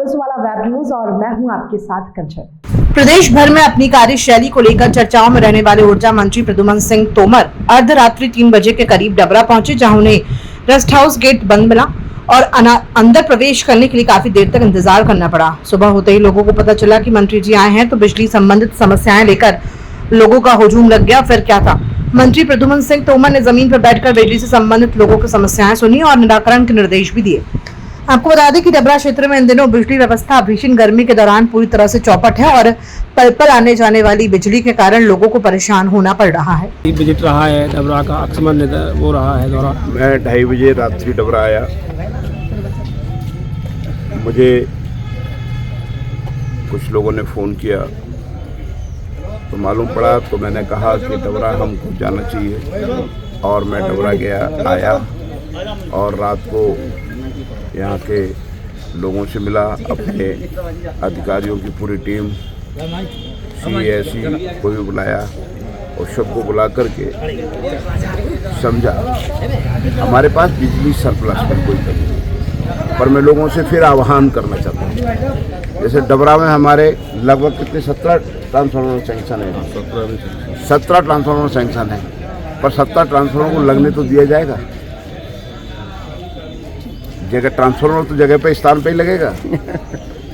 पुलिसवाला web news और मैं हूं आपके साथ कंचन। प्रदेश भर में अपनी कार्यशैली को लेकर चर्चाओं में रहने वाले ऊर्जा मंत्री प्रद्युम्न सिंह तोमर अर्धरात्रि 3 बजे के करीब डबरा पहुंचे, जहां उन्हें रेस्ट हाउस गेट बंद मिला और अंदर प्रवेश करने के लिए काफी देर तक इंतजार करना पड़ा। सुबह होते ही लोगों को पता चला कि मंत्री जी आए हैं, तो बिजली संबंधित समस्याएं लेकर लोगों का हुजूम लग गया। फिर क्या था, मंत्री प्रद्युम्न सिंह तोमर ने जमीन पर बैठकर बिजली से संबंधित लोगों की समस्याएं सुनी और निराकरण के निर्देश भी दिए। आपको बता दें कि डबरा क्षेत्र में इन दिनों बिजली व्यवस्था भीषण गर्मी के दौरान पूरी तरह से चौपट है और पल पल आने जाने वाली बिजली के कारण लोगों को परेशान होना पड़ रहा है। विजिट रहा है डबरा का, अक्सर वो रहा है दौरा। मैं 2:30 बजे रात्रि डबरा आया। मुझे कुछ लोगों ने फ़ोन किया तो मालूम पड़ा, तो मैंने कहा कि डबरा हमको जाना चाहिए और मैं डबरा गया आया और रात को यहाँ के लोगों से मिला, अपने अधिकारियों की पूरी टीम CAC को भी बुलाया और सबको बुला करके समझा हमारे पास बिजली सरप्लस में कोई कमी नहीं, पर मैं लोगों से फिर आह्वान करना चाहता हूँ। जैसे डबरा में हमारे लगभग कितने 17 ट्रांसफार्मर सैंक्शन है, 17 ट्रांसफार्मर सैंक्शन है, पर 17 ट्रांसफार्मर को लगने तो दिया जाएगा? जगह ट्रांसफार्मर तो जगह पे स्थान पे ही लगेगा।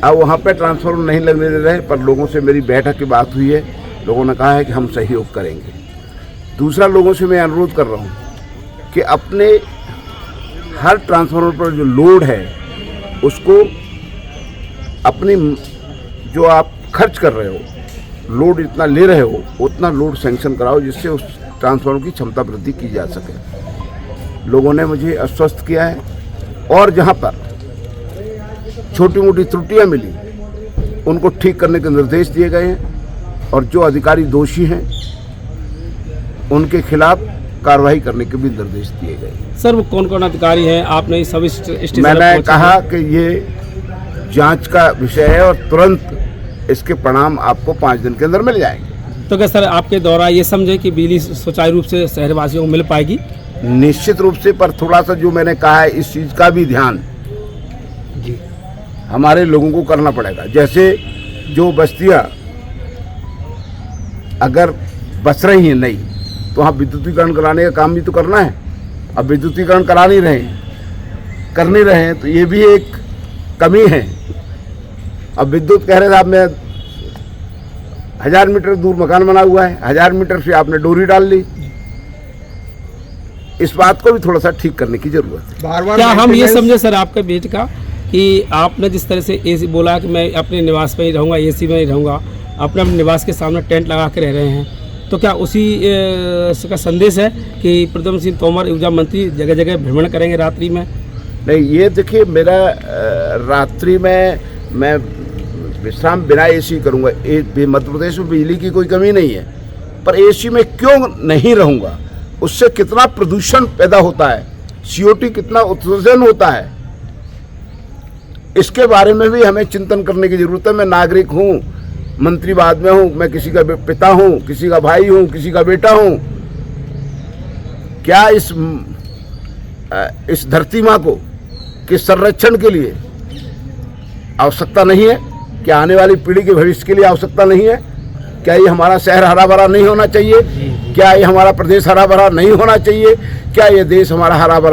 अब वहाँ पे ट्रांसफार्मर नहीं लगने दे रहे, पर लोगों से मेरी बैठक की बात हुई है, लोगों ने कहा है कि हम सहयोग करेंगे। दूसरा, लोगों से मैं अनुरोध कर रहा हूँ कि अपने हर ट्रांसफार्मर पर जो लोड है उसको अपनी जो आप खर्च कर रहे हो, लोड इतना ले रहे हो उतना लोड सैंक्शन कराओ, जिससे उस ट्रांसफार्मर की क्षमता वृद्धि की जा सके। लोगों ने मुझे आश्वस्त किया है और जहाँ पर छोटी मोटी त्रुटियां मिली उनको ठीक करने के निर्देश दिए गए हैं और जो अधिकारी दोषी हैं उनके खिलाफ कार्रवाई करने के भी निर्देश दिए गए। सर, वो कौन कौन अधिकारी हैं? आपने सभी मैंने कहा कि ये जांच का विषय है और तुरंत इसके परिणाम आपको 5 दिन के अंदर मिल जाएंगे। तो क्या सर आपके द्वारा ये समझे कि बिजली सुचारू रूप से शहरवासियों को मिल पाएगी? निश्चित रूप से, पर थोड़ा सा जो मैंने कहा है इस चीज़ का भी ध्यान जी हमारे लोगों को करना पड़ेगा। जैसे जो बस्तियां अगर बस रही हैं नहीं, तो वहाँ विद्युतीकरण कराने का काम भी तो करना है। अब विद्युतीकरण करा नहीं रहे, कर नहीं रहे हैं, तो ये भी एक कमी है। अब विद्युत कह रहे थे, आपने 1000 मीटर दूर मकान बना हुआ है, 1000 मीटर से आपने डोरी डाल ली। इस बात को भी थोड़ा सा ठीक करने की जरूरत है। क्या हम ये समझे सर आपके बेटे का कि आपने जिस तरह से AC बोला कि मैं अपने निवास में ही रहूँगा, AC में ही रहूँगा, अपने निवास के सामने टेंट लगा के रह रहे हैं, तो क्या उसी का संदेश है कि प्रद्युम्न सिंह तोमर ऊर्जा मंत्री जगह जगह भ्रमण करेंगे रात्रि में? नहीं, ये देखिए, मेरा रात्रि में मैं विश्राम बिना AC करूँगा। मध्य प्रदेश में बिजली की कोई कमी नहीं है, पर AC में क्यों नहीं रहूँगा? उससे कितना प्रदूषण पैदा होता है, CO2 कितना उत्सर्जन होता है, इसके बारे में भी हमें चिंतन करने की जरूरत है। मैं नागरिक हूँ, मंत्री बाद में हूँ, मैं किसी का पिता हूँ, किसी का भाई हूँ, किसी का बेटा हूँ। क्या इस धरती माँ को के संरक्षण के लिए आवश्यकता नहीं है? क्या आने वाली पीढ़ी के भविष्य के लिए आवश्यकता नहीं है? क्या ये हमारा शहर हरा भरा नहीं होना चाहिए? क्या ये हमारा प्रदेश हरा भरा नहीं होना चाहिए? क्या ये देश हमारा हरा भरा